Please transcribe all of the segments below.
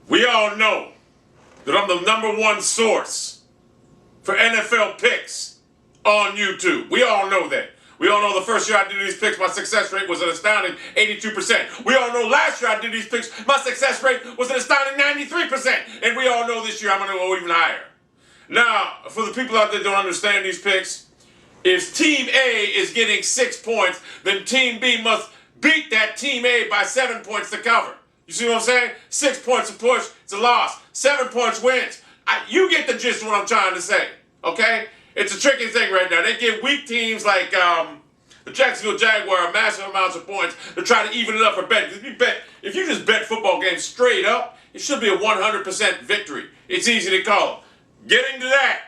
We all know that I'm the #1 source for NFL picks on YouTube. We all know that. We all know the first year I did these picks, my success rate was an astounding 82%. We all know last year I did these picks, my success rate was an astounding 93%. And we all know this year I'm going to go even higher. Now, for the people out there that don't understand these picks, if Team A is getting 6 points, then Team B must beat that Team A by 7 points to cover. You see what I'm saying? 6 points a push, it's a loss. 7 points wins. You get the gist of what I'm trying to say, okay? It's a tricky thing right now. They give weak teams like the Jacksonville Jaguars massive amounts of points to try to even it up for betting. If you just bet football games straight up, it should be a 100% victory. It's easy to call. Getting to that,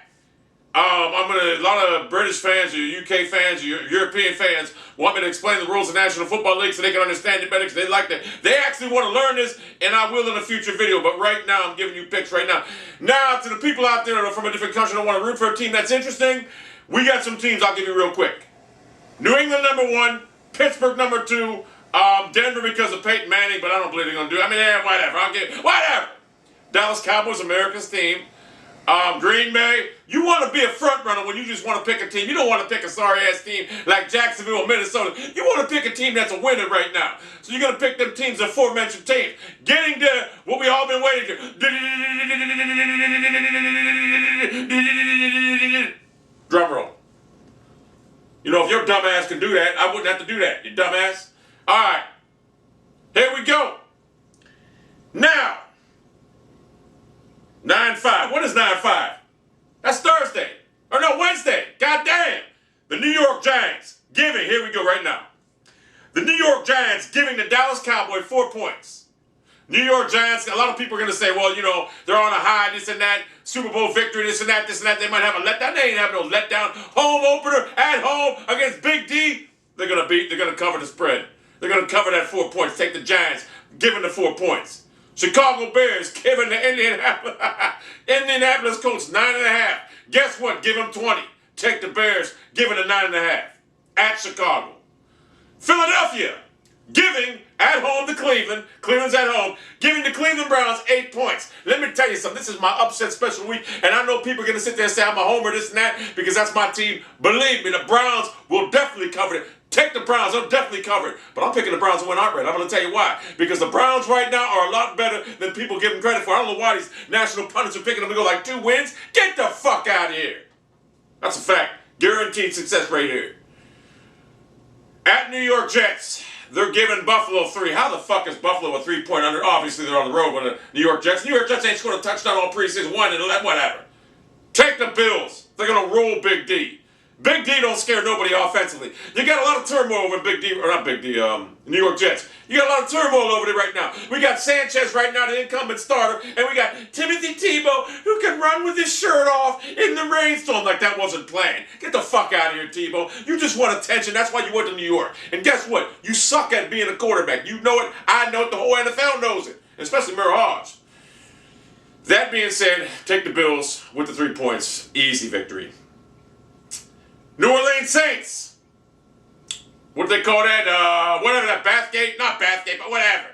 a lot of British fans, or UK fans, or European fans want me to explain the rules of the National Football League so they can understand it better because they actually want to learn this, and I will in a future video. But right now, I'm giving you picks right now. Now, to the people out there that are from a different country that want to root for a team that's interesting, we got some teams I'll give you real quick. New England #1, Pittsburgh #2, Denver because of Peyton Manning, but I don't believe they're going to do it. I mean, whatever. Whatever. Dallas Cowboys, America's team. Green Bay, you want to be a front runner when you just want to pick a team. You don't want to pick a sorry-ass team like Jacksonville or Minnesota. You want to pick a team that's a winner right now. So you're going to pick them teams, the aforementioned teams. Getting to what we all been waiting for. Drum roll. You know, if your dumbass can do that, I wouldn't have to do that, you dumbass. All right. Here we go. Now. 9-5. What is 9-5? That's Thursday. Or no, Wednesday. God damn. The New York Giants giving, here we go right now. The New York Giants giving the Dallas Cowboys 4 points. New York Giants, a lot of people are going to say, well, you know, they're on a high, this and that, Super Bowl victory, this and that. They might have a letdown. They ain't having no letdown. Home opener at home against Big D. They're going to cover the spread. They're going to cover that 4 points. Take the Giants, giving the 4 points. Chicago Bears giving the Indianapolis Colts 9.5. Guess what? Give them 20. Take the Bears, giving the 9.5 at Chicago. Philadelphia giving at home to Cleveland. Cleveland's at home, giving the Cleveland Browns 8 points. Let me tell you something. This is my upset special week, and I know people are going to sit there and say I'm a homer, this and that, because that's my team. Believe me, the Browns will definitely cover it. Take the Browns, they'll definitely cover it. But I'm picking the Browns to win outright. I'm going to tell you why. Because the Browns right now are a lot better than people give them credit for. I don't know why these national pundits are picking them to go like 2 wins. Get the fuck out of here. That's a fact. Guaranteed success right here. At New York Jets, they're giving Buffalo 3. How the fuck is Buffalo a 3-point under? Obviously, they're on the road with the New York Jets. New York Jets ain't scored a touchdown all preseason 1 and whatever. Take the Bills. They're going to roll Big D. Big D don't scare nobody offensively. You got a lot of turmoil over New York Jets. You got a lot of turmoil over there right now. We got Sanchez right now, the incumbent starter, and we got Timothy Tebow, who can run with his shirt off in the rainstorm like that wasn't planned. Get the fuck out of here, Tebow. You just want attention. That's why you went to New York. And guess what? You suck at being a quarterback. You know it. I know it. The whole NFL knows it, especially Merrill Hodge. That being said, take the Bills with the 3 points. Easy victory. New Orleans Saints. What do they call that? Whatever that, Bathgate? Not Bathgate, but whatever.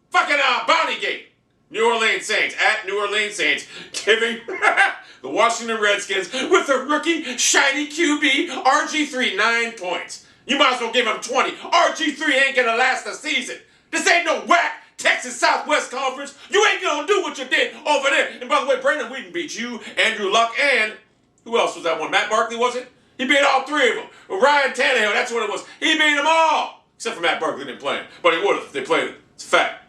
Fucking Bountygate. New Orleans Saints. At New Orleans Saints. Giving the Washington Redskins with their rookie shiny QB, RG3, 9 points. You might as well give him 20. RG3 ain't gonna last the season. This ain't no whack Texas Southwest Conference. You ain't gonna do what you did over there. And by the way, Brandon Whedon beat you, Andrew Luck, and who else was that one? Matt Barkley, was it? He beat all 3 of them. Ryan Tannehill, that's what it was. He beat them all. Except for Matt Barkley didn't play him. But he would have if they played him. It's a fact.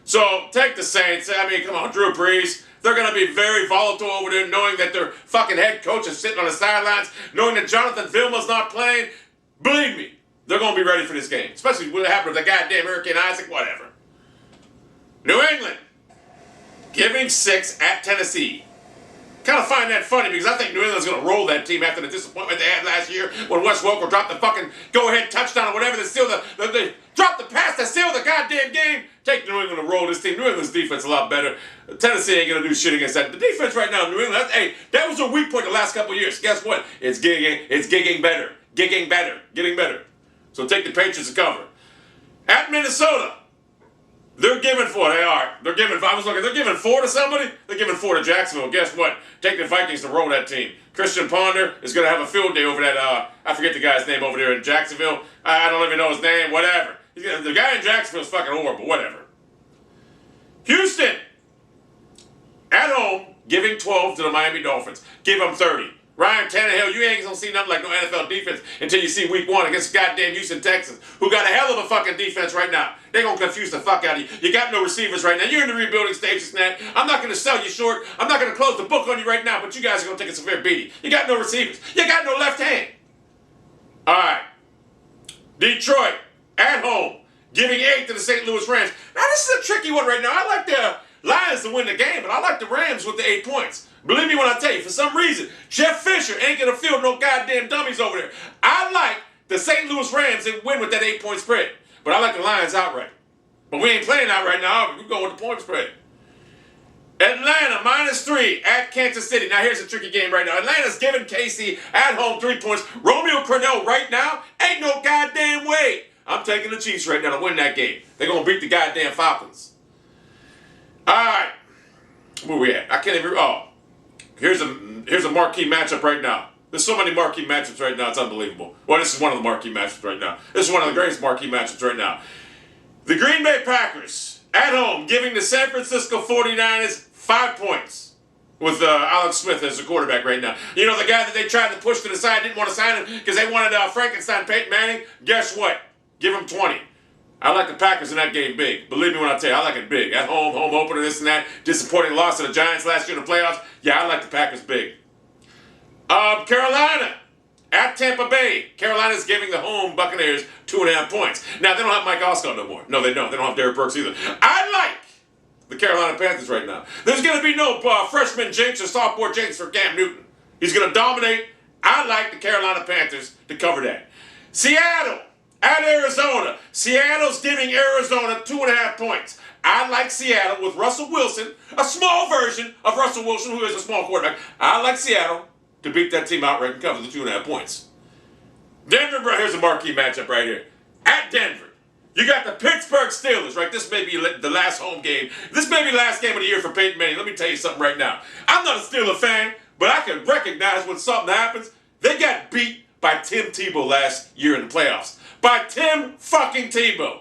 So, take the Saints. I mean, come on, Drew Brees. They're going to be very volatile over there, knowing that their fucking head coach is sitting on the sidelines, knowing that Jonathan Vilma's not playing. Believe me, they're going to be ready for this game. Especially what happened with the goddamn Hurricane Isaac, whatever. New England, giving 6 at Tennessee. Kind of find that funny because I think New England's going to roll that team after the disappointment they had last year when Wes Welker dropped the fucking go-ahead touchdown or whatever. They dropped the pass that sealed the goddamn game. Take New England to roll this team. New England's defense a lot better. Tennessee ain't going to do shit against that. The defense right now in New England, that was a weak point the last couple of years. Guess what? It's gigging better. Getting better. So take the Patriots to cover. At Minnesota, They're giving 4. They are. They're giving. I was looking. They're giving 4 to somebody. They're giving 4 to Jacksonville. Guess what? Take the Vikings to roll that team. Christian Ponder is going to have a field day over that. I forget the guy's name over there in Jacksonville. I don't even know his name. Whatever. The guy in Jacksonville is fucking horrible. Whatever. Houston at home giving 12 to the Miami Dolphins. Give them 30. Ryan Tannehill, you ain't gonna see nothing like no NFL defense until you see week 1 against goddamn Houston Texans, who got a hell of a fucking defense right now. They gonna confuse the fuck out of you. You got no receivers right now. You're in the rebuilding stages, man. I'm not gonna sell you short. I'm not gonna close the book on you right now, but you guys are gonna take a severe beating. You got no receivers. You got no left hand. All right. Detroit at home giving 8 to the St. Louis Rams. Now this is a tricky one right now. I like the Lions to win the game, but I like the Rams with the 8 points. Believe me when I tell you, for some reason, Jeff Fisher ain't going to field no goddamn dummies over there. I like the St. Louis Rams to win with that 8-point spread. But I like the Lions outright. But we ain't playing outright now. We're going with the point spread. Atlanta, -3 at Kansas City. Now here's a tricky game right now. Atlanta's giving KC at home 3 points. Romeo Crennel right now, ain't no goddamn way. I'm taking the Chiefs right now to win that game. They're going to beat the goddamn Falcons. All right. Where we at? I can't even... Oh. Here's a marquee matchup right now. There's so many marquee matchups right now, it's unbelievable. Well, this is one of the marquee matchups right now. This is one of the greatest marquee matchups right now. The Green Bay Packers at home giving the San Francisco 49ers 5 points with Alex Smith as the quarterback right now. You know, the guy that they tried to push to the side, didn't want to sign him because they wanted Frankenstein Peyton Manning. Guess what? Give him 20. I like the Packers in that game big. Believe me when I tell you, I like it big. At home opener, this and that. Disappointing loss to the Giants last year in the playoffs. Yeah, I like the Packers big. Carolina at Tampa Bay. Carolina's giving the home Buccaneers 2.5 points. Now, they don't have Mike Oscar no more. No, they don't. They don't have Derek Burks either. I like the Carolina Panthers right now. There's going to be no freshman jinx or sophomore jinx for Cam Newton. He's going to dominate. I like the Carolina Panthers to cover that. Seattle at Arizona. Seattle's giving Arizona 2.5 points. I like Seattle with Russell Wilson, a small version of Russell Wilson, who is a small quarterback. I like Seattle to beat that team outright and cover the 2.5 points. Denver, bro, here's a marquee matchup right here. At Denver, you got the Pittsburgh Steelers, right? This may be the last home game. This may be the last game of the year for Peyton Manning. Let me tell you something right now. I'm not a Steeler fan, but I can recognize when something happens. They got beat by Tim Tebow last year in the playoffs. By Tim fucking Tebow.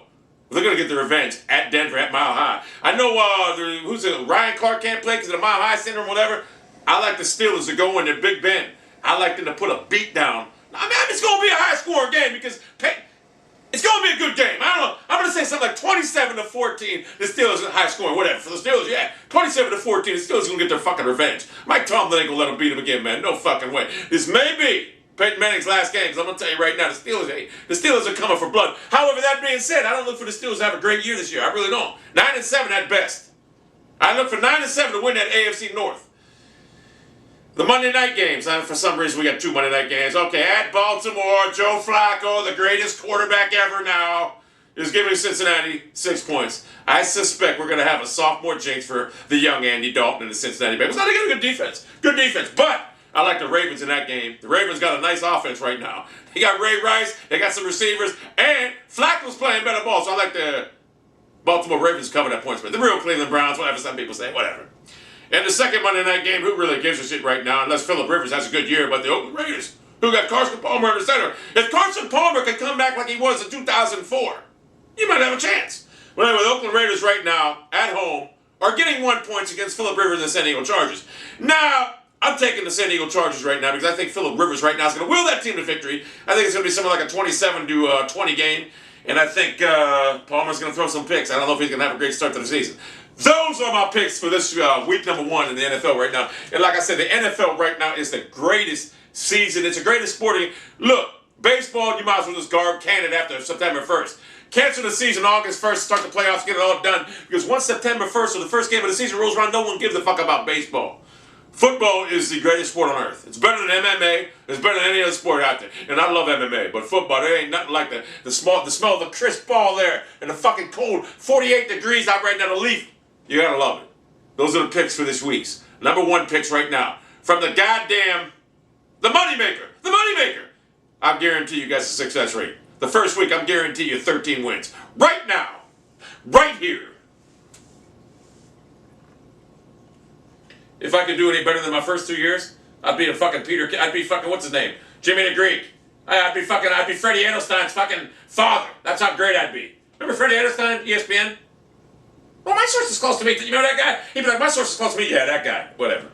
They're going to get the revenge at Denver at Mile High. I know Ryan Clark can't play because of the Mile High syndrome or whatever. I like the Steelers to go in their Big Ben. I like them to put a beat down. I mean, it's going to be a high-scoring game because it's going to be a good game. I don't know. I'm going to say something like 27-14. The Steelers are high-scoring, whatever. For the Steelers, yeah, 27-14. The Steelers are going to get their fucking revenge. Mike Tomlin ain't going to let them beat them again, man. No fucking way. This may be Peyton Manning's last game, because I'm going to tell you right now, the Steelers are coming for blood. However, that being said, I don't look for the Steelers to have a great year this year. I really don't. 9-7 at best. I look for 9-7 to win that AFC North. The Monday night games. For some reason, we got 2 Monday night games. Okay, at Baltimore, Joe Flacco, the greatest quarterback ever now, is giving Cincinnati 6 points. I suspect we're going to have a sophomore jinx for the young Andy Dalton and the Cincinnati Bengals. Now, they got a good defense. Good defense, but I like the Ravens in that game. The Ravens got a nice offense right now. They got Ray Rice, they got some receivers, and Flacco's playing better ball, so I like the Baltimore Ravens cover that point spread. The real Cleveland Browns, whatever some people say, whatever. And the second Monday night game, who really gives a shit right now, unless Phillip Rivers has a good year, but the Oakland Raiders, who got Carson Palmer in the center. If Carson Palmer could come back like he was in 2004, you might have a chance. But anyway, the Oakland Raiders right now, at home, are getting 1 point against Phillip Rivers and the San Diego Chargers. Now, I'm taking the San Diego Chargers right now because I think Phillip Rivers right now is going to will that team to victory. I think it's going to be something like a 27-20 game. And I think Palmer's going to throw some picks. I don't know if he's going to have a great start to the season. Those are my picks for this week number 1 in the NFL right now. And like I said, the NFL right now is the greatest season. It's the greatest sporting. Look, baseball, you might as well just can it after September 1st. Cancel the season August 1st, start the playoffs, get it all done. Because once September 1st or the first game of the season rolls around, no one gives a fuck about baseball. Football is the greatest sport on earth. It's better than MMA. It's better than any other sport out there. And I love MMA, but football, there ain't nothing like the smell of the crisp ball there and the fucking cold 48 degrees out right now, the leaf. You gotta love it. Those are the picks for this week's. Number 1 picks right now. From the moneymaker. The moneymaker. I guarantee you guys a success rate. The first week, I'm guaranteeing you 13 wins. Right now. Right here. If I could do any better than my first 2 years, I'd be a fucking I'd be fucking, what's his name? Jimmy the Greek. I'd be Freddie Edelstein's fucking father. That's how great I'd be. Remember Freddie Edelstein, ESPN? Well, my source is close to me. You know that guy? He'd be like, my source is close to me. Yeah, that guy. Whatever.